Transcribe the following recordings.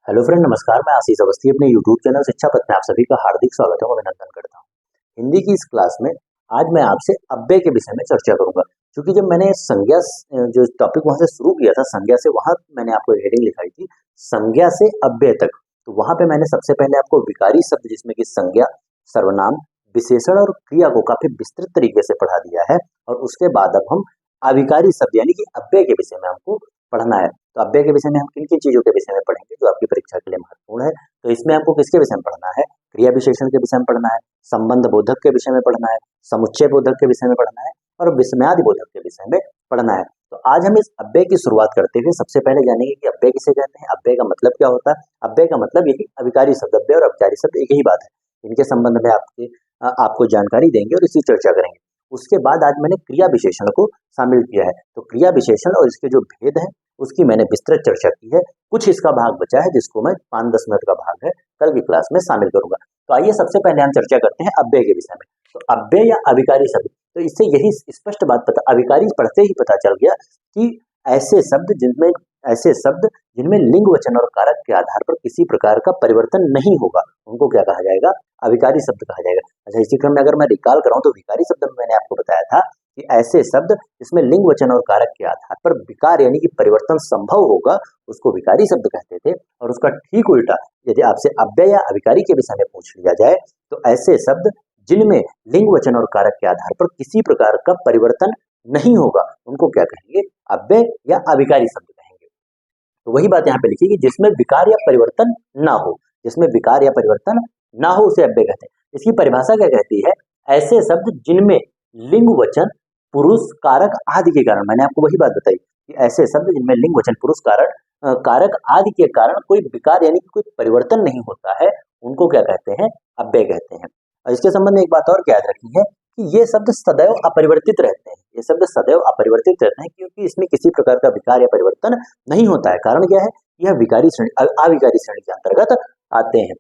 Hello friend, नमस्कार। मैं आशीष अवस्थी अपने यूट्यूब चैनल शिक्षा पथ में आप सभी का हार्दिक स्वागत है, अभिनंदन करता हूँ। हिंदी की इस क्लास में आज मैं आपसे अव्यय के विषय में चर्चा करूंगा, क्योंकि जब मैंने संज्ञा जो टॉपिक वहां से शुरू किया था, संज्ञा से, वहां मैंने आपको हेडिंग लिखाई थी संज्ञा से अव्यय तक। तो वहां पे मैंने सबसे पहले आपको विकारी शब्द, जिसमें कि संज्ञा, सर्वनाम, विशेषण और क्रिया को काफी विस्तृत तरीके से पढ़ा दिया है। और उसके बाद अब हम अविकारी शब्द यानी कि अव्यय के विषय में हमको पढ़ना है। तो अव्यय के विषय में हम किन किन चीजों के विषय में पढ़ेंगे जो आपकी परीक्षा के लिए महत्वपूर्ण है। तो इसमें हमको किसके विषय में पढ़ना है? क्रिया विशेषण के विषय में पढ़ना है, संबंध बोधक के विषय में पढ़ना है, समुच्चय बोधक के विषय में पढ़ना है और विस्मयादि बोधक के विषय में पढ़ना है। तो आज हम इस अव्यय की शुरुआत करते हुए सबसे पहले जानेंगे कि अव्यय किसे कहते हैं, अव्यय का मतलब क्या होता है। अव्यय का मतलब यही अविकारी शब्द, अव्यय और अविकारी शब्द एक ही बात है। इनके संबंध में आपको जानकारी देंगे और इसकी चर्चा करेंगे। उसके बाद आज मैंने क्रिया विशेषण को शामिल किया है। तो क्रिया विशेषण और इसके जो भेद है उसकी मैंने विस्तृत चर्चा की है। कुछ इसका भाग बचा है जिसको मैं 5-10 मिनट का भाग है कल की क्लास में शामिल करूंगा। तो आइए सबसे पहले हम चर्चा करते हैं अव्यय के विषय में। तो अव्यय या अविकारी शब्द, तो इससे यही स्पष्ट बात पता, अविकारी पढ़ते ही पता चल गया कि ऐसे शब्द जिनमें लिंग, वचन और कारक के आधार पर किसी प्रकार का परिवर्तन नहीं होगा, उनको क्या कहा जाएगा? अविकारी शब्द कहा जाएगा। अच्छा, इसी क्रम में अगर मैं रिकॉल कराऊं तो विकारी शब्द में मैंने आपको बताया था कि ऐसे शब्द जिसमें लिंग, वचन और कारक के आधार पर विकार यानी कि परिवर्तन संभव होगा, उसको विकारी शब्द कहते थे। और उसका ठीक उल्टा यदि आपसे अव्यय या अविकारी के विषय में पूछ लिया जाए तो ऐसे शब्द जिनमें लिंग, वचन और कारक के आधार पर किसी प्रकार का परिवर्तन नहीं होगा, उनको क्या कहेंगे? अव्यय या अविकारी शब्द कहेंगे। तो वही बात यहाँ पे लिखी कि जिसमें विकार या परिवर्तन ना हो, जिसमें विकार या परिवर्तन ना हो उसे अव्यय कहते हैं। इसकी परिभाषा क्या कहती है? ऐसे शब्द जिनमें लिंग, वचन, पुरुष, कारक आदि के कारण, मैंने आपको वही बात बताई कि ऐसे शब्द जिनमें लिंग, वचन, पुरुष, कारक आदि के कारण कोई विकार यानी कि कोई परिवर्तन नहीं होता है, उनको क्या कहते हैं? अव्यय कहते हैं। और इसके संबंध में एक बात और याद रखनी है कि ये शब्द सदैव अपरिवर्तित रहते हैं। ये शब्द सदैव अपरिवर्तित रहते हैं क्योंकि इसमें किसी प्रकार का विकार या परिवर्तन नहीं होता है। कारण क्या है? यह अविकारी श्रेणी के अंतर्गत आते हैं।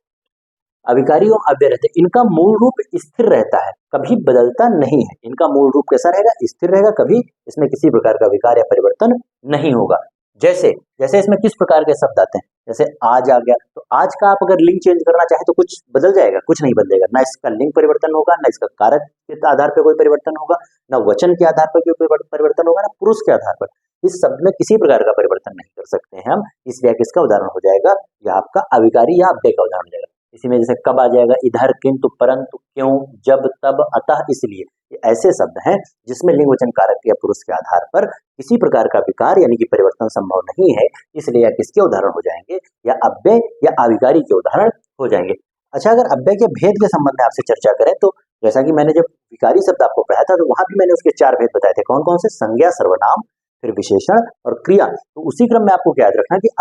अविकारी और अव्यय रहते हैं। इनका मूल रूप स्थिर रहता है, कभी बदलता नहीं है। इनका मूल रूप कैसा रहेगा? स्थिर रहेगा, कभी इसमें किसी प्रकार का विकार या परिवर्तन नहीं होगा। जैसे जैसे इसमें किस प्रकार के शब्द आते हैं? जैसे आज आ गया, तो आज का आप अगर लिंग चेंज करना चाहे तो कुछ बदल जाएगा? कुछ नहीं बदलेगा। ना इसका लिंग परिवर्तन होगा, ना इसका कारक के आधार पर कोई परिवर्तन होगा, ना वचन के आधार पर कोई परिवर्तन होगा, ना पुरुष के आधार पर। इस शब्द में किसी प्रकार का परिवर्तन नहीं कर सकते हैं हम, इसलिए किसका उदाहरण हो जाएगा? यह आपका अविकारी या अव्यय का उदाहरण हो जाएगा। इसी में जैसे कब आ जाएगा, इधर, किंतु, परंतु, क्यों, जब, तब, अतः, इसलिए। ये ऐसे शब्द हैं जिसमें लिंग, वचन, कारक या पुरुष के आधार पर किसी प्रकार का विकार यानी कि परिवर्तन संभव नहीं है, इसलिए यह किसके उदाहरण हो जाएंगे? या अव्यय या अविकारी के उदाहरण हो जाएंगे। अच्छा, अगर अव्यय के भेद के संबंध में आपसे चर्चा करें तो जैसा कि मैंने जब विकारी शब्द आपको पढ़ाया था तो वहां भी मैंने उसके 4 भेद बताए थे। कौन कौन से? संज्ञा, सर्वनाम, फिर विशेषण और क्रिया। तो उसी क्रम में आपको याद रखना कि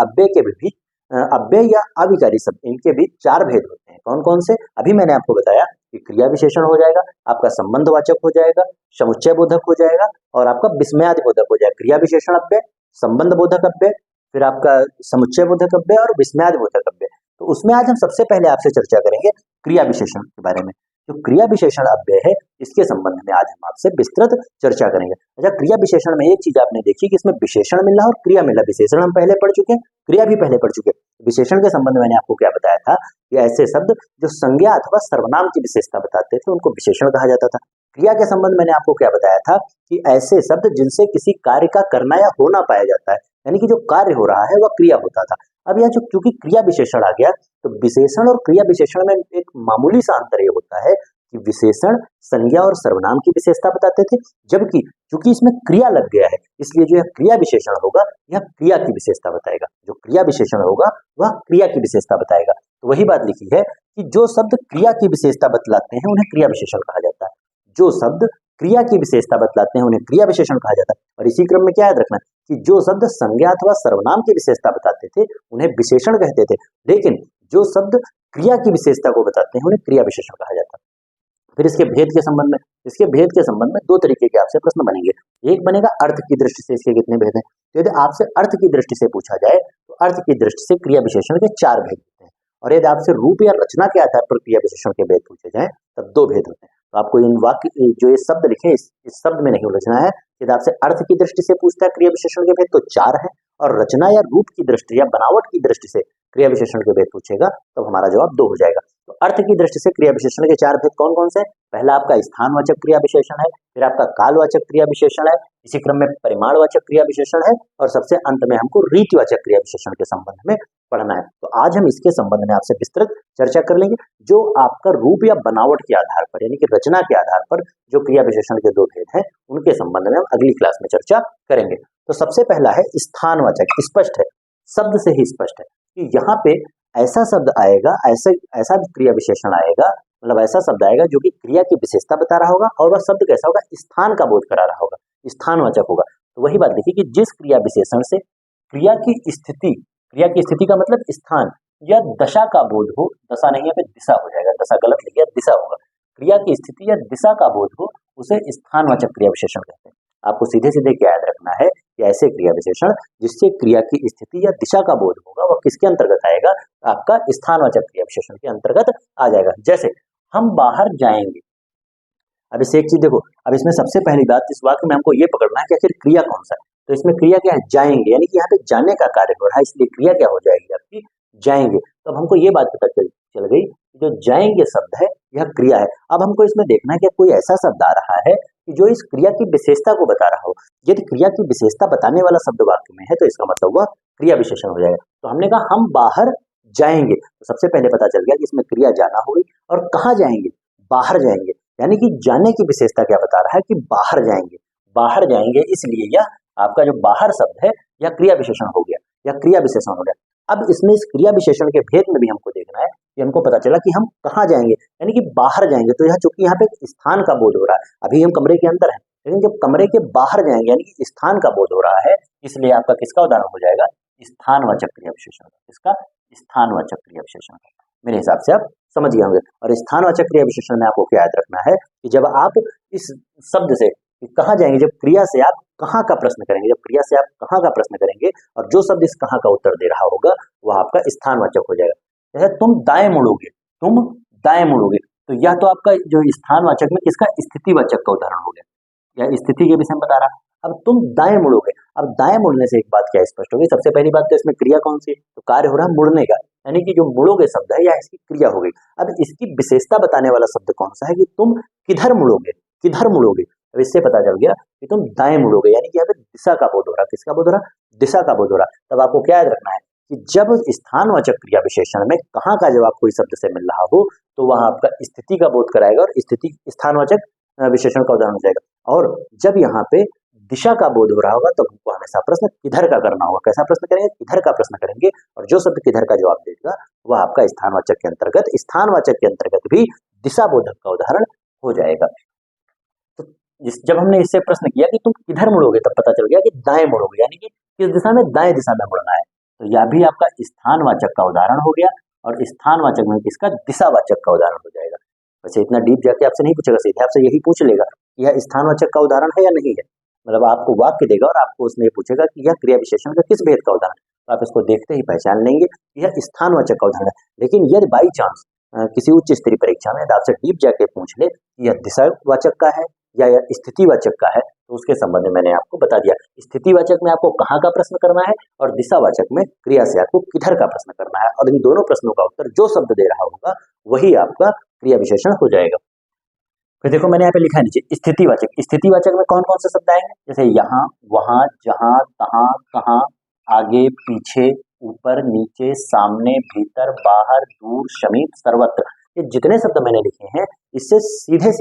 अव्यय या अविकारी शब्द, इनके भी 4 भेद होते हैं। कौन कौन से? अभी मैंने आपको बताया कि क्रिया विशेषण हो जाएगा, आपका संबंधवाचक हो जाएगा, समुच्चय बोधक हो जाएगा और आपका विस्मयादि बोधक हो जाएगा। क्रिया विशेषण अव्यय, संबंध बोधक अव्यय, फिर आपका समुच्चय बोधक अव्यय और विस्मयादि बोधक अव्यय। तो उसमें आज हम सबसे पहले आपसे चर्चा करेंगे क्रिया विशेषण के बारे में। जो क्रिया विशेषण अव्यय है, इसके संबंध में आज हम आपसे विस्तृत चर्चा करेंगे। अच्छा, क्रिया विशेषण में एक चीज आपने देखी कि इसमें विशेषण मिल रहा और क्रिया मिल रहा। विशेषण हम पहले पढ़ चुके हैं, क्रिया भी पहले पढ़ चुके हैं। विशेषण के संबंध में मैंने आपको क्या बताया था कि ऐसे शब्द जो संज्ञा अथवा सर्वनाम की विशेषता बताते थे उनको विशेषण कहा जाता था। क्रिया के संबंध में मैंने आपको क्या बताया था कि ऐसे शब्द जिनसे किसी कार्य का करना या होना पाया जाता है, यानी कि जो कार्य हो रहा है वह क्रिया होता था। अब यह क्योंकि क्रिया विशेषण आ गया तो विशेषण और क्रिया विशेषण में एक मामूली सा अंतर ये होता है कि विशेषण संज्ञा और सर्वनाम की विशेषता बताते थे, जबकि चूंकि इसमें क्रिया लग गया है इसलिए जो यह क्रिया विशेषण होगा यह क्रिया की विशेषता बताएगा। जो क्रिया विशेषण होगा वह क्रिया की विशेषता बताएगा। तो वही बात लिखी है कि जो शब्द क्रिया की विशेषता बतलाते हैं उन्हें क्रिया विशेषण कहा जाता है। जो शब्द क्रिया की विशेषता बतलाते हैं उन्हें क्रिया विशेषण कहा जाता है। और इसी क्रम में क्या याद रखना कि जो शब्द संज्ञा अथवा सर्वनाम की विशेषता बताते थे उन्हें विशेषण कहते थे, लेकिन जो शब्द क्रिया की विशेषता को बताते हैं उन्हें क्रिया विशेषण कहा जाता है। फिर इसके भेद के संबंध में 2 तरीके के आपसे प्रश्न बनेंगे। एक बनेगा अर्थ की दृष्टि से इसके कितने भेद हैं। तो यदि आपसे अर्थ की दृष्टि से पूछा जाए तो अर्थ की दृष्टि से क्रिया विशेषण के 4 भेद होते हैं, और यदि आपसे रूप या रचना के आधार पर क्रिया विशेषण के भेद पूछे जाए तब 2 भेद होते हैं। तो आपको इन वाक्य जो ये शब्द लिखे इस शब्द में नहीं उलझना है। यदि आपसे अर्थ की दृष्टि से पूछता है क्रिया विशेषण के भेद तो 4 है, और रचना या रूप की दृष्टि या बनावट की दृष्टि से क्रिया विशेषण के भेद पूछेगा तो हमारा जवाब 2 हो जाएगा। तो अर्थ की दृष्टि से क्रिया विशेषण के 4 भेद कौन कौन से हैं? पहला आपका स्थानवाचक क्रिया विशेषण है, फिर आपका कालवाचक क्रिया विशेषण है, इसी क्रम में परिमाणवाचक क्रिया विशेषण है और सबसे अंत में हमको रीतिवाचक क्रिया विशेषण के संबंध में पढ़ना है। तो आज हम इसके संबंध में आपसे विस्तृत चर्चा कर लेंगे, जो आपका रूप या बनावट के आधार पर यानी कि रचना के आधार पर जो क्रिया विशेषण के 2 भेद हैं उनके संबंध में हम अगली क्लास में चर्चा करेंगे। तो सबसे पहला है स्थानवाचक। स्पष्ट है, शब्द से ही स्पष्ट है कि यहाँ पे ऐसा शब्द आएगा, ऐसा क्रिया विशेषण आएगा, मतलब ऐसा शब्द आएगा जो कि क्रिया की विशेषता बता रहा होगा और वह शब्द कैसा होगा? स्थान का बोध करा रहा होगा, स्थानवाचक होगा। तो वही बात देखिए कि जिस क्रिया विशेषण से क्रिया की स्थिति का मतलब स्थान या दशा का बोध हो, दशा नहीं है पे दिशा हो जाएगा, दशा गलत लिख गया, दिशा होगा। क्रिया की स्थिति या दिशा का बोध हो उसे स्थानवाचक क्रिया विशेषण कहते हैं। आपको सीधे सीधे क्या याद रखना है कि ऐसे क्रिया विशेषण जिससे क्रिया की स्थिति या दिशा का बोध होगा वह किसके अंतर्गत आएगा? आपका स्थानवाचक क्रिया विशेषण के अंतर्गत आ जाएगा। जैसे हम बाहर जाएंगे, अब इससे एक चीज देखो, अब इसमें सबसे पहली बात इस वाक्य में हमको ये पकड़ना है कि आखिर क्रिया कौन सा है। तो इसमें क्रिया क्या है? जाएंगे, यानी कि यहाँ पे जाने का कार्य हो रहा है, इसलिए क्रिया क्या हो जाएगी आपकी? जाएंगे। तो अब हमको ये बात पता चल गई कि जो जाएंगे शब्द है यह क्रिया है। अब हमको इसमें देखना है कि कोई ऐसा शब्द आ रहा है कि जो इस क्रिया की विशेषता को बता रहा हो। यदि क्रिया की विशेषता बताने वाला शब्द वाक्य में है तो इसका मतलब वह क्रिया विशेषण हो जाएगा। तो हमने कहा हम बाहर जाएंगे, तो सबसे पहले पता चल गया कि इसमें क्रिया जाना होगी और कहाँ जाएंगे? बाहर जाएंगे, यानी कि जाने की विशेषता क्या बता रहा है कि बाहर जाएंगे। बाहर जाएंगे, इसलिए यह आपका जो बाहर शब्द है यह क्रिया विशेषण हो गया या क्रिया विशेषण हो गया। अब इसमें इस क्रिया विशेषण के भेद में भी हमको देखना है कि हमको पता चला कि हम कहाँ जाएंगे, यानी कि बाहर जाएंगे। तो यह चूंकि यहाँ पे स्थान का बोध हो रहा है, अभी हम कमरे के अंदर हैं, लेकिन जब कमरे के बाहर जाएंगे यानी कि स्थान का बोध हो रहा है, इसलिए आपका किसका उदाहरण हो जाएगा? स्थानवाचक क्रिया विशेषण का। किसका? स्थानवाचक क्रिया विशेषण का। मेरे हिसाब से आप समझ गए होंगे। और स्थानवाचक क्रिया विशेषण में आपको क्या याद रखना है कि जब आप इस शब्द से कहाँ जाएंगे, जब क्रिया से आप कहाँ का प्रश्न करेंगे, जब क्रिया से आप कहाँ का प्रश्न करेंगे और जो शब्द इस कहाँ का उत्तर दे रहा होगा वह आपका स्थानवाचक हो जाएगा। जैसे तुम दाएं मुड़ोगे, तुम दाएं मुड़ोगे, तो यह तो आपका जो स्थानवाचक में किसका? स्थितिवाचक का उदाहरण हो गया या स्थिति के विषय में बता रहा। अब तुम दाएं मुड़ोगे, अब दाएं मुड़ने से एक बात क्या स्पष्ट होगी? सबसे पहली बात तो इसमें क्रिया कौन सी है? तो कार्य हो रहा है मुड़ने का, यानी कि जो मुड़ोगे शब्द है या इसकी क्रिया हो गई। अब इसकी विशेषता बताने वाला शब्द कौन सा है कि तुम किधर मुड़ोगे, किधर मुड़ोगे। अब इससे पता चल गया कि तुम दाएं मुड़ोगे, यानी कि यहाँ पे दिशा का बोध हो रहा है। किसका बोध हो रहा? दिशा का बोध हो रहा। तब आपको क्या याद रखना है कि जब स्थानवाचक क्रिया विशेषण में कहाँ का जवाब कोई शब्द से मिल रहा हो तो वह आपका स्थिति का बोध कराएगा और स्थिति स्थानवाचक विशेषण का उदाहरण हो जाएगा। और जब यहाँ पे दिशा का बोध हो रहा होगा तो हमको हमेशा प्रश्न किधर का करना होगा। कैसा प्रश्न करेंगे? किधर का प्रश्न करेंगे और जो शब्द किधर का जवाब देगा वह आपका स्थानवाचक के अंतर्गत, स्थानवाचक के अंतर्गत भी दिशा बोधक का उदाहरण हो जाएगा। तो जब हमने इससे प्रश्न किया कि तुम किधर मुड़ोगे, तब पता चल गया कि दाएं मुड़ोगे, यानी कि किस दिशा में? दाएं दिशा में मुड़ना है। तो यह भी आपका स्थानवाचक का उदाहरण हो गया और स्थानवाचक में किसका? दिशावाचक का उदाहरण हो जाएगा। वैसे इतना डीप जाके आपसे नहीं पूछेगा, सीधे आपसे यही पूछ लेगा कि यह स्थानवाचक का उदाहरण है या नहीं है। मतलब आपको वाक्य देगा और आपको उसमें पूछेगा कि यह क्रिया विशेषण का किस भेद का उदाहरण, तो आप इसको देखते ही पहचान लेंगे कि यह स्थानवाचक का उदाहरण है। लेकिन यदि बाई चांस किसी उच्च स्तरीय परीक्षा में आपसे डीप जाके पूछ ले कि यह दिशावाचक का है या यह स्थितिवाचक का है, तो उसके संबंध में मैंने आपको बता दिया। स्थितिवाचक में आपको कहाँ का प्रश्न करना है और दिशावाचक में क्रिया से आपको किधर का प्रश्न करना है, और इन दोनों प्रश्नों का उत्तर जो शब्द दे रहा होगा वही आपका क्रिया विशेषण हो जाएगा। फिर देखो मैंने यहाँ पे लिखा है नीचे स्थितिवाचक। स्थितिवाचक में कौन कौन से शब्द आएंगे? जैसे यहाँ, वहां, जहां, तहां, कहां, आगे, पीछे, ऊपर, नीचे, सामने, भीतर, बाहर, दूर, समीप, सर्वत्र। ये जितने शब्द मैंने लिखे हैं इससे सीधे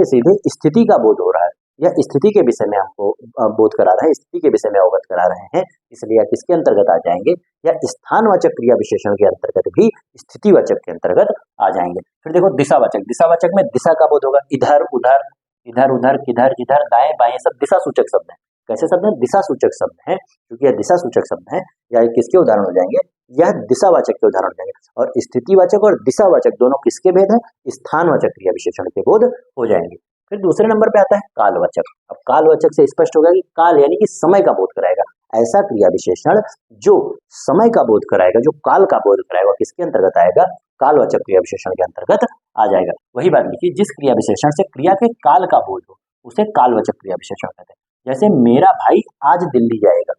सीधे स्थिति का बोध हो रहा है या स्थिति के विषय में हमको बोध करा रहे हैं, स्थिति के विषय में अवगत करा रहे हैं। इसलिए किसके अंतर्गत आ जाएंगे? या स्थानवाचक क्रिया विशेषण के अंतर्गत भी स्थितिवाचक के अंतर्गत आ जाएंगे। फिर देखो दिशावाचक। दिशावाचक में दिशा का बोध होगा। इधर उधर, इधर उधर, किधर जिधर, दाएं बाएं, सब दिशा सूचक शब्द हैं। कैसे शब्द हैं? दिशा सूचक शब्द हैं। क्योंकि यह दिशा सूचक शब्द हैं या किसके उदाहरण हो जाएंगे? यह दिशावाचक के उदाहरण हो जाएंगे। और स्थितिवाचक और दिशावाचक दोनों किसके भेद हैं? स्थानवाचक क्रिया विशेषण के बोध हो जाएंगे। फिर दूसरे नंबर पे आता है कालवाचक। अब कालवाचक से स्पष्ट होगा कि काल यानी कि समय का बोध कराएगा। ऐसा क्रिया विशेषण जो समय का बोध कराएगा, जो काल का बोध कराएगा, किसके अंतर्गत आएगा? कालवाचक क्रिया विशेषण के अंतर्गत आ जाएगा। वही बात लिखिए, जिस क्रिया विशेषण से क्रिया के काल का बोध हो उसे कालवाचक क्रिया विशेषण कहते हैं। जैसे मेरा भाई आज दिल्ली जाएगा,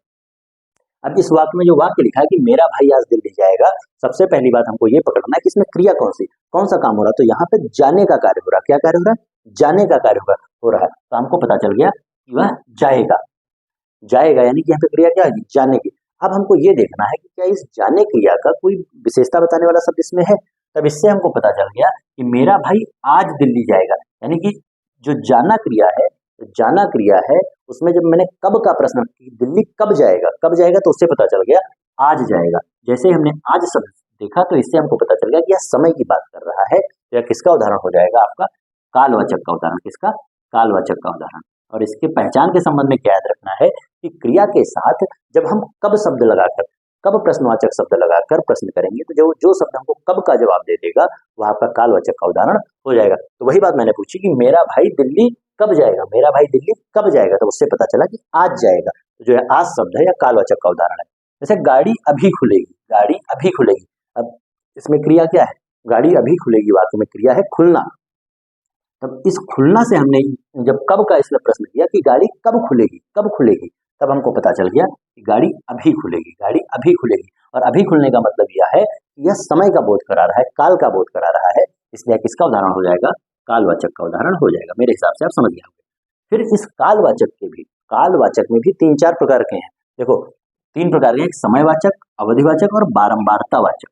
अब इस वाक्य में जो वाक्य लिखा है कि मेरा भाई आज दिल्ली जाएगा, सबसे पहली बात हमको ये पकड़ना है कि इसमें क्रिया कौन सा काम हो रहा है। तो यहाँ पे जाने का कार्य हो रहा है। क्या कार्य हो रहा है? जाने का कार्य हो रहा है। तो हमको पता चल गया कि वह जाएगा। जाएगा यानी कि यहाँ पे क्रिया क्या है? जाने की। अब हमको ये देखना है कि क्या इस जाने क्रिया का कोई विशेषता बताने वाला शब्द इसमें है। तब इससे हमको पता चल गया कि मेरा भाई आज दिल्ली जाएगा, यानी कि जो जाना क्रिया है, जाना क्रिया है उसमें जब मैंने कब का प्रश्न दिल्ली कब जाएगा तो उससे पता चल गया आज जाएगा। जैसे हमने आज शब्द देखा तो इससे हमको पता चल गया कि यह समय की बात कर रहा है। तो यह किसका उदाहरण हो जाएगा? आपका कालवाचक का उदाहरण। किसका? कालवाचक का उदाहरण। और इसके पहचान के संबंध में क्या याद रखना है कि क्रिया के साथ जब हम कब शब्द लगाकर, कब प्रश्नवाचक शब्द लगाकर प्रश्न करेंगे तो जो शब्द हमको कब का जवाब दे देगा वह आपका कालवाचक का उदाहरण हो जाएगा। तो वही बात मैंने पूछी कि मेरा भाई दिल्ली कब जाएगा, मेरा भाई दिल्ली कब जाएगा, तो उससे पता चला कि आज जाएगा। तो जो है आज शब्द है या कालवाचक का उदाहरण है। जैसे गाड़ी अभी खुलेगी, गाड़ी अभी खुलेगी। अब इसमें क्रिया क्या है? गाड़ी अभी खुलेगी वाक्य में क्रिया है खुलना। तब इस खुलना से हमने जब कब का इसमें प्रश्न किया कि गाड़ी कब खुलेगी, तब हमको पता चल गया कि गाड़ी अभी खुलेगी, गाड़ी अभी खुलेगी। और अभी खुलने का मतलब यह है कि यह समय का बोध करा रहा है, काल का बोध करा रहा है। इसलिए किसका उदाहरण हो जाएगा? कालवाचक का उदाहरण हो जाएगा। मेरे हिसाब से आप समझ गए होंगे। फिर इस कालवाचक में भी 3-4 प्रकार के हैं। देखो 3 प्रकार के, एक समयवाचक, अवधिवाचक और बारंबारतावाचक।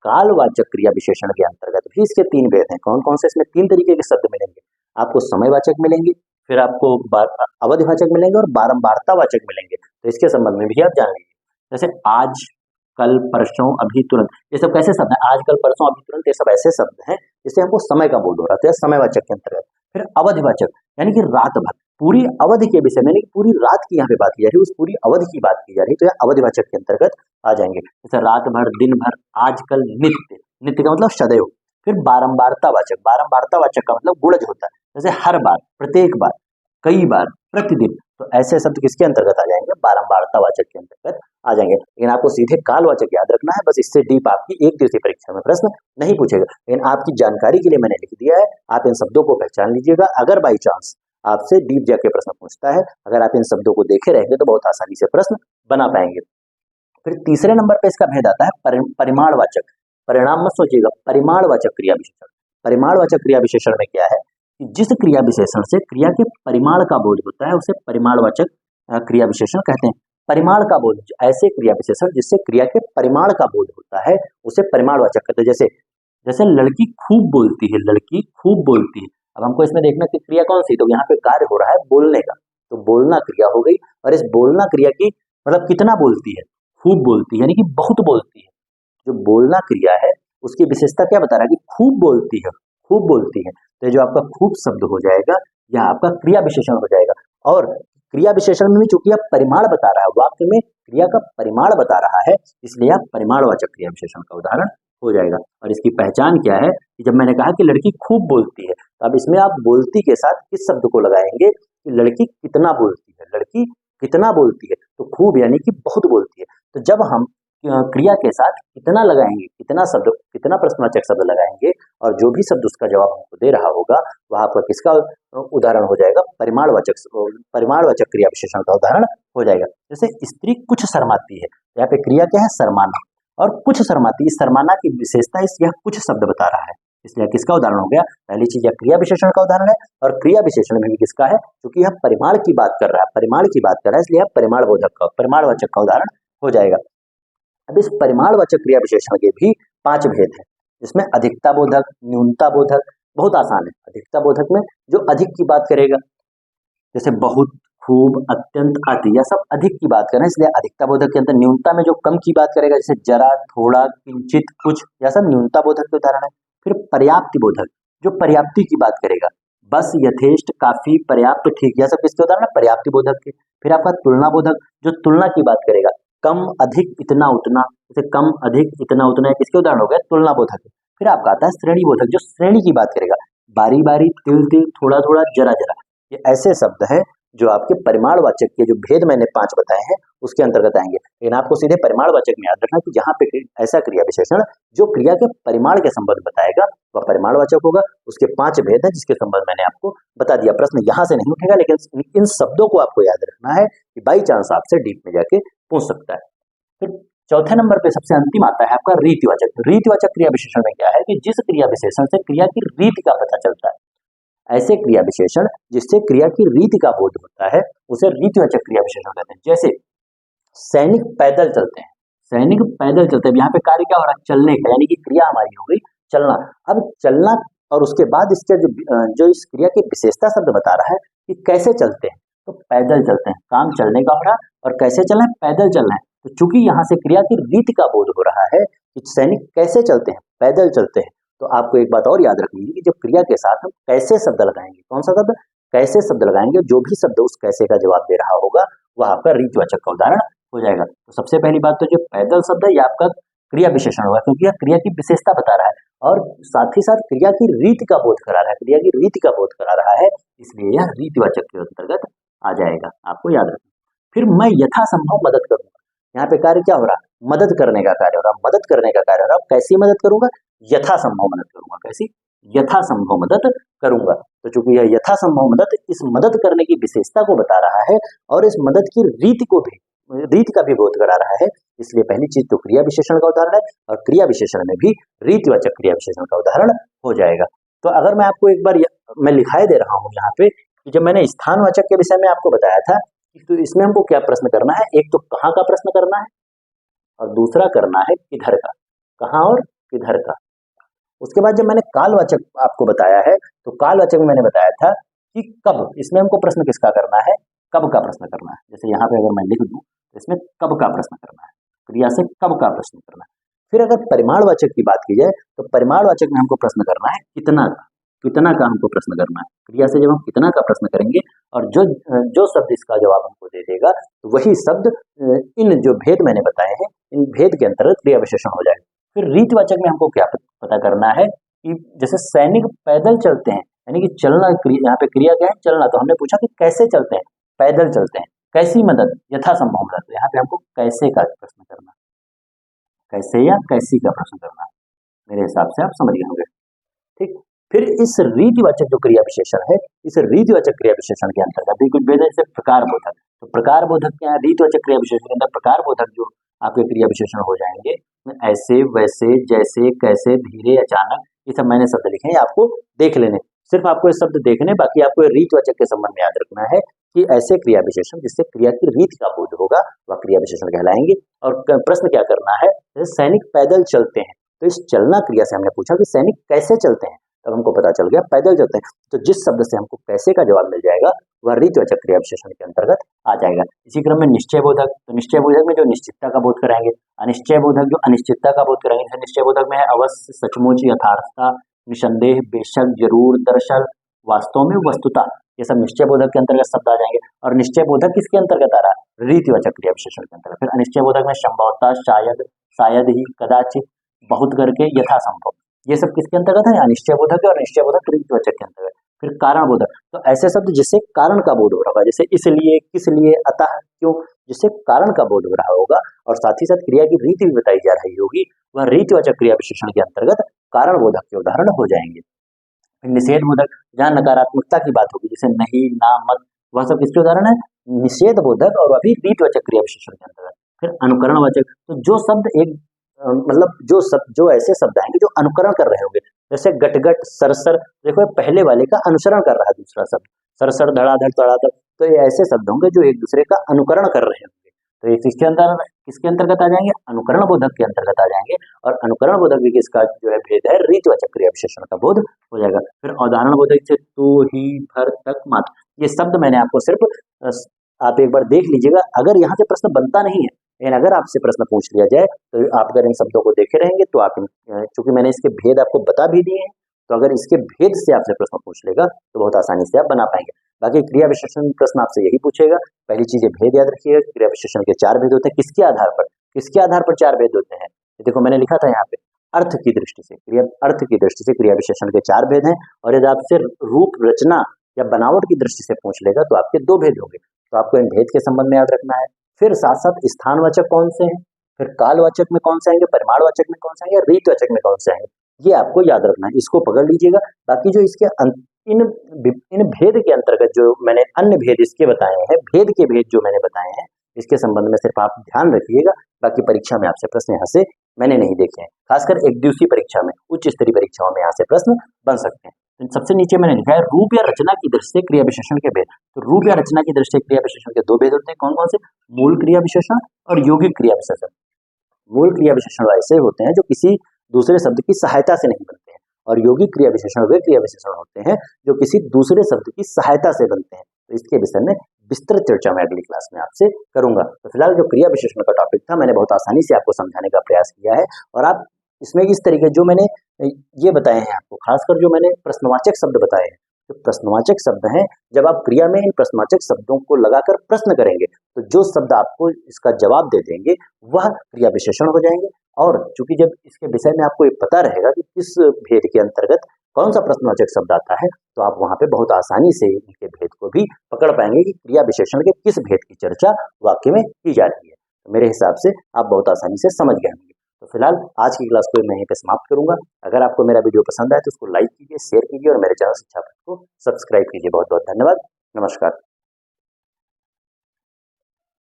कालवाचक क्रिया विशेषण के अंतर्गत भी इसके 3 भेद हैं। कौन कौन से? इसमें 3 तरीके के शब्द मिलेंगे आपको। समयवाचक मिलेंगे, फिर आपको अवधिवाचक मिलेंगे और बारंबारतावाचक मिलेंगे। तो इसके संबंध में भी आप जान लीजिए। जैसे आज, कल, परसों, अभी, तुरंत, ये सब कैसे शब्द हैं? आज, कल, परसों, अभी, तुरंत, ये सब ऐसे शब्द हैं जिससे हमको समय का बोध हो रहा है। तो यह समयवाचक के अंतर्गत। फिर अवधिवाचक यानी कि रात भर, पूरी अवधि के विषय में, यानी पूरी रात की यहाँ पे बात की जा रही है, उस पूरी अवधि की बात की जा रही है, तो यह अवधिवाचक के अंतर्गत आ जाएंगे। जैसे रात भर, दिन भर, आजकल, नित्य, नित्य का मतलब सदैव। फिर बारंबारतावाचक, बारंबारतावाचक का मतलब गुणज होता है। जैसे हर बार, प्रत्येक बार, कई बार, प्रतिदिन। तो ऐसे शब्द किसके अंतर्गत आ जाएंगे? बारंबारतावाचक के अंतर्गत आ जाएंगे। लेकिन आपको सीधे कालवाचक याद रखना है, बस इससे डीप आपकी एक दिवसीय परीक्षा में प्रश्न नहीं पूछेगा। लेकिन आपकी जानकारी के लिए मैंने लिख दिया है, आप इन शब्दों को पहचान लीजिएगा। अगर बाई चांस आपसे डीप जाके प्रश्न पूछता है, अगर आप इन शब्दों को देखे रहेंगे तो बहुत आसानी से प्रश्न बना पाएंगे। फिर तीसरे नंबर पे इसका भेद आता है परिमाणवाचक। परिणाम मत सोचिएगा, परिमाणवाचक क्रिया विशेषण। परिमाणवाचक क्रिया विशेषण में क्या है कि जिस क्रिया विशेषण से क्रिया के परिमाण का बोध होता है उसे परिमाणवाचक क्रिया विशेषण कहते हैं। परिमाण का बोध, ऐसे क्रिया विशेषण जिससे क्रिया के परिमाण का बोध होता है उसे परिमाणवाचक कहते हैं। जैसे लड़की खूब बोलती है, लड़की खूब बोलती है। अब हमको इसमें देखना कि क्रिया कौन सी, तो यहाँ पे कार्य हो रहा है बोलने का, तो बोलना क्रिया हो गई। और इस बोलना क्रिया की मतलब कितना बोलती है? खूब बोलती है, यानी कि बहुत बोलती है। जो बोलना क्रिया है उसकी विशेषता क्या बता रहा है कि खूब बोलती है, खूब बोलती है। तो जो आपका खूब शब्द हो जाएगा यह आपका क्रिया विशेषण हो जाएगा। और क्रिया विशेषण में भी चूंकि आप परिमाण बता रहा है, वाक्य में क्रिया का परिमाण बता रहा है, इसलिए आप परिमाणवाचक क्रिया विशेषण का उदाहरण हो जाएगा। और इसकी पहचान क्या है कि जब मैंने कहा कि लड़की खूब बोलती है, तो अब इसमें आप बोलती के साथ किस शब्द को लगाएंगे कि लड़की कितना बोलती है, लड़की कितना बोलती है। तो खूब यानी कि बहुत बोलती है। तो जब हम क्रिया के साथ कितना लगाएंगे, कितना शब्द, कितना प्रश्नवाचक शब्द लगाएंगे और जो भी शब्द उसका जवाब हमको दे रहा होगा वह आपका किसका उदाहरण हो जाएगा? परिमाणवाचक क्रिया विशेषण का उदाहरण हो जाएगा। जैसे स्त्री कुछ शर्माती है, यहाँ पे क्रिया क्या है? शर्माना। और कुछ शर्माती, इस शर्माना की विशेषता यह कुछ शब्द बता रहा है, इसलिए किसका उदाहरण हो गया? पहली चीज यह क्रिया विशेषण का उदाहरण है। और क्रिया विशेषण में भी किसका है? क्योंकि यह परिमाण की बात कर रहा है, परिमाण की बात कर रहा है, इसलिए परिमाणवाचक का उदाहरण हो जाएगा। अब इस परिमाणवाचक क्रिया विशेषण के भी 5 भेद हैं, जिसमें अधिकता बोधक, न्यूनता बोधक। बहुत आसान है। अधिकता बोधक में जो अधिक की बात करेगा, जैसे बहुत, खूब, अत्यंत, अति, यह सब अधिक की बात कर रहे हैं, इसलिए अधिकता बोधक के अंदर। न्यूनता में जो कम की बात करेगा, जैसे जरा, थोड़ा, किंचित, कुछ, यह सब न्यूनता बोधक के उदाहरण है। फिर पर्याप्ति बोधक, जो पर्याप्ति की बात करेगा, बस, यथेष्ट, काफी, पर्याप्त, ठीक, यह सब किसके उदाहरण है? पर्याप्ति बोधक के। फिर आपका तुलना बोधक, जो तुलना की बात करेगा, कम, अधिक, इतना, उतना, जैसे कम, अधिक, इतना, उतना, किसके उदाहरण हो गया? तुलना बोधक है। फिर आपका आता है श्रेणी बोधक, जो श्रेणी की बात करेगा, बारी बारी, तिल तिल, थोड़ा थोड़ा, जरा जरा। ये ऐसे शब्द हैं जो आपके परिमाणवाचक के जो भेद मैंने 5 बताए हैं उसके अंतर्गत आएंगे। लेकिन आपको सीधे परिमाणवाचक में याद रखना कि जहाँ पे ऐसा क्रिया विशेषण जो क्रिया के परिमाण के संबंध बताएगा वह परिमाणवाचक होगा। उसके 5 भेद हैं जिसके संबंध मैंने आपको बता दिया। प्रश्न यहाँ से नहीं उठेगा, लेकिन इन शब्दों को आपको याद रखना है कि बाई चांस आपसे डीप में जाके पूछ सकता है। फिर चौथे नंबर पे सबसे अंतिम आता है आपका रीतिवाचक। रीतिवाचक क्रिया विशेषण में क्या है कि जिस क्रिया विशेषण से क्रिया की रीति का पता चलता है, ऐसे क्रिया विशेषण जिससे क्रिया की रीति का बोध होता है उसे रीतिवाचक क्रिया विशेषण कहते हैं। जैसे सैनिक पैदल चलते हैं, सैनिक पैदल चलते हैं, यहाँ पे कार्य क्या हो रहा है, चलने का, यानी कि क्रिया हमारी हो गई चलना। अब चलना और उसके बाद इसका जो इस क्रिया की विशेषता शब्द बता रहा है कि कैसे चलते हैं, तो पैदल चलते हैं, काम चलने का हो रहा है और कैसे चलना है, पैदल चलना है। तो चूंकि यहाँ से क्रिया की रीति का बोध हो रहा है कि सैनिक कैसे चलते हैं, पैदल चलते हैं, तो आपको एक बात और याद रखनी है कि जब क्रिया के साथ हम कैसे शब्द लगाएंगे, कौन सा शब्द, कैसे शब्द लगाएंगे, जो भी शब्द उस कैसे का जवाब दे रहा होगा वह आपका रीतिवाचक का उदाहरण हो जाएगा। तो सबसे पहली बात तो जो पैदल शब्द है यह आपका क्रिया विशेषण होगा, क्योंकि यह क्रिया की विशेषता बता रहा है और साथ ही साथ क्रिया की रीति का बोध करा रहा है, क्रिया की रीति का बोध करा रहा है, इसलिए यह रीतिवाचक के अंतर्गत आ जाएगा, आपको याद रखना। फिर मैं यथासंभव मदद करूंगा, यहाँ पे कार्य क्या हो रहा है, मदद करने का कार्य हो रहा है, मदद करने का कार्य हो रहा है। कैसी मदद करूंगा, यथासंभव मदद करूंगा, कैसी, यथासंभव मदद करूंगा। तो चूंकि यह यथासंभव मदद इस मदद करने की विशेषता को बता रहा है और इस मदद की रीति को भी, रीति का भी बोध करा रहा है, इसलिए पहली चीज तो क्रिया विशेषण का उदाहरण है और क्रिया विशेषण में भी रीतिवाचक क्रिया विशेषण का उदाहरण हो जाएगा। तो अगर मैं आपको एक बार मैं लिखाई दे रहा हूँ यहाँ पे कि जब मैंने स्थानवाचक के विषय में आपको बताया था तो इसमें हमको क्या प्रश्न करना है, एक तो कहाँ का प्रश्न करना है और दूसरा करना है किधर का, कहाँ और किधर का। उसके बाद जब मैंने कालवाचक आपको बताया है तो कालवाचक में मैंने बताया था कि कब, इसमें हमको प्रश्न किसका करना है, कब का प्रश्न करना है। जैसे यहाँ पे अगर मैं लिख दूं तो इसमें कब का प्रश्न करना है, क्रिया से कब का प्रश्न करना है। फिर अगर परिमाणवाचक की बात की जाए तो परिमाणवाचक में हमको प्रश्न करना है कितना का, कितना का हमको प्रश्न करना है। क्रिया से जब हम कितना का प्रश्न करेंगे और जो शब्द इसका जवाब हमको दे देगा तो वही शब्द इन जो भेद मैंने बताए हैं इन भेद के अंतर्गत क्रिया विशेषण हो जाएगा। फिर रीतिवाचक में हमको क्या पता करना है कि जैसे सैनिक पैदल चलते हैं, यानी कि चलना, यहाँ पे क्रिया क्या है, चलना। तो हमने पूछा कि कैसे चलते हैं, पैदल चलते हैं। कैसी मदद, यथासंभव मदद। तो यहाँ पे हमको कैसे का प्रश्न करना, कैसे या कैसी का प्रश्न करना, मेरे हिसाब से आप समझ गए होंगे, ठीक। फिर इस रीतिवाचक जो क्रिया विशेषण है, इस रीतिवाचक क्रिया विशेषण के अंतर्गत कुछ भेद है, जैसे प्रकार बोधक। तो प्रकार बोधक क्या है, रीतिवाचक क्रिया विशेषण के अंदर प्रकार बोधक जो आपके क्रिया विशेषण हो जाएंगे, ऐसे, वैसे, जैसे, कैसे, धीरे, अचानक, ये सब मैंने शब्द लिखे हैं, आपको देख लेने, सिर्फ आपको ये शब्द देखने, बाकी आपको रीतिवाचक के संबंध में याद रखना है कि ऐसे क्रिया विशेषण जिससे क्रिया की रीति का बोध होगा वह क्रिया विशेषण कहलाएंगे। और प्रश्न क्या करना है, जैसे सैनिक पैदल चलते हैं, तो इस चलना क्रिया से हमने पूछा कि सैनिक कैसे चलते हैं, तब हमको पता चल गया पैदल चलते हैं। तो जिस शब्द से हमको कैसे का जवाब मिल जाएगा वह रीतिवाचक क्रिया विशेषण के अंतर्गत आ जाएगा। इसी क्रम में निश्चय बोधक, तो निश्चय बोधक में जो निश्चितता का बोध कराएंगे, अनिश्चय बोधक जो अनिश्चितता का बोध कराएंगे। जैसे निश्चय बोधक में है अवश्य, सचमुच, यथार्थता, निसंदेह, बेशक, जरूर, दरअसल, वास्तव में, वस्तुता, ये सब निश्चय बोधक के अंतर्गत शब्द आ जाएंगे। और निश्चय बोधक किसके अंतर्गत आ रहा है, रीतिवाचक क्रिया विशेषण के अंतर्गत। फिर अनिश्चय बोधक में संभवतः, शायद, शायद ही, कदाचित, बहुत करके, यथासंभव, ये सब किसके अंतर्गत है, अनिश्चय बोधक और निश्चय बोधक रीतिवाचक के अंतर्गत। फिर कारण बोधक, तो ऐसे शब्द जिससे कारण का बोध हो रहा होगा, जैसे इसलिए, किस लिए, अतः, क्यों, जिससे कारण का बोध हो रहा होगा और साथ ही साथ क्रिया की रीति भी बताई जा रही होगी, वह रीतिवाचक क्रिया विशेषण के अंतर्गत कारण बोधक के उदाहरण हो जाएंगे। निषेध बोधक, जहाँ नकारात्मकता की बात होगी, जैसे नहीं, ना, मत, वह सब किसके उदाहरण है, निषेध बोधक और वह भी रीतिवाचक क्रिया विशेषण के अंतर्गत। फिर अनुकरणवाचक, तो जो शब्द एक मतलब जो ऐसे शब्द आएंगे जो अनुकरण कर रहे होंगे, जैसे गटगट, सरसर, देखो पहले वाले का अनुसरण कर रहा है दूसरा शब्द, सरसर, धड़ाधड़, तड़ाधड़, तो ये ऐसे शब्द होंगे जो एक दूसरे का अनुकरण कर रहे होंगे। तो ये किसके अंतर्गत आ जाएंगे, अनुकरण बोधक के अंतर्गत आ जाएंगे। और अनुकरण बोधक भी किसका जो है भेद है, रीतिवाचक क्रिया विशेषण का बोध हो जाएगा। फिर उदाहरण बोधक से तो, ही, भर, तक, मात्र, ये शब्द मैंने आपको सिर्फ आप एक बार देख लीजिएगा, अगर यहाँ से प्रश्न बनता नहीं है, लेकिन अगर आपसे प्रश्न पूछ लिया जाए तो आप अगर इन शब्दों को देखे रहेंगे तो आप, चूंकि मैंने इसके भेद आपको बता भी दिए हैं, तो अगर इसके भेद से आपसे प्रश्न पूछ लेगा तो बहुत आसानी से आप बना पाएंगे। बाकी क्रिया विशेषण प्रश्न आपसे यही पूछेगा, पहली चीज है भेद याद रखिएगा। क्रिया विशेषण के 4 भेद होते हैं, किसके आधार पर 4 भेद होते हैं, देखो मैंने लिखा था यहाँ पे, अर्थ की दृष्टि से क्रिया विशेषण के 4 भेद हैं। और यदि आपसे रूप, रचना या बनावट की दृष्टि से पूछ लेगा तो आपके 2 भेद होंगे, तो आपको इन भेद के संबंध में याद रखना है। फिर साथ साथ स्थानवाचक कौन से हैं, फिर कालवाचक में कौन से आएंगे, परिमाणवाचक में कौन से आएंगे, रीतवाचक में कौन से आएंगे, ये आपको याद रखना है, इसको पकड़ लीजिएगा। बाकी जो इसके इन भेद के अंतर्गत जो मैंने अन्य भेद इसके बताए हैं, भेद के भेद जो मैंने बताए हैं, इसके संबंध में सिर्फ आप ध्यान रखिएगा। बाकी परीक्षा में आपसे प्रश्न यहाँ से मैंने नहीं देखे हैं, खासकर एक दिवसीय परीक्षा में, उच्च स्तरीय परीक्षाओं में यहाँ से प्रश्न बन सकते हैं। तो सबसे नीचे मैंने लिखा है रूप या रचना की दृष्टि से क्रिया विशेषण के भेद। तो रूप या रचना की दृष्टि से क्रिया विशेषण के दो भेद होते हैं, कौन कौन से? मूल क्रिया विशेषण और यौगिक क्रिया विशेषण। मूल क्रिया विशेषण ऐसे होते हैं जो किसी दूसरे शब्द की सहायता से नहीं बनते हैं, और यौगिक क्रिया विशेषण वे क्रिया विशेषण होते हैं जो किसी दूसरे शब्द की सहायता से बनते हैं। तो इसके विषय में विस्तृत चर्चा मैं अगली क्लास में आपसे करूंगा। तो फिलहाल जो क्रिया विशेषण का टॉपिक था, मैंने बहुत आसानी से आपको समझाने का प्रयास किया है, और आप इसमें इस तरीके जो मैंने ये बताए हैं आपको, खासकर जो मैंने प्रश्नवाचक शब्द बताए हैं, जो प्रश्नवाचक शब्द हैं, जब आप क्रिया में इन प्रश्नवाचक शब्दों को लगाकर प्रश्न करेंगे तो जो शब्द आपको इसका जवाब दे देंगे वह क्रिया विशेषण हो जाएंगे। और चूंकि जब इसके विषय में आपको ये पता रहेगा कि किस भेद के अंतर्गत कौन सा प्रश्नवाचक शब्द आता है, तो आप वहां पे बहुत आसानी से इनके भेद को भी पकड़ पाएंगे कि क्रिया विशेषण के किस भेद की चर्चा वाक्य में की जा रही है। तो मेरे हिसाब से आप बहुत आसानी से समझ गए होंगे। तो फिलहाल आज की क्लास को मैं यहीं पे समाप्त करूंगा। अगर आपको मेरा वीडियो पसंद आए तो उसको लाइक कीजिए, शेयर कीजिए और मेरे चैनल शिक्षा पथ को सब्सक्राइब कीजिए। बहुत बहुत धन्यवाद। नमस्कार।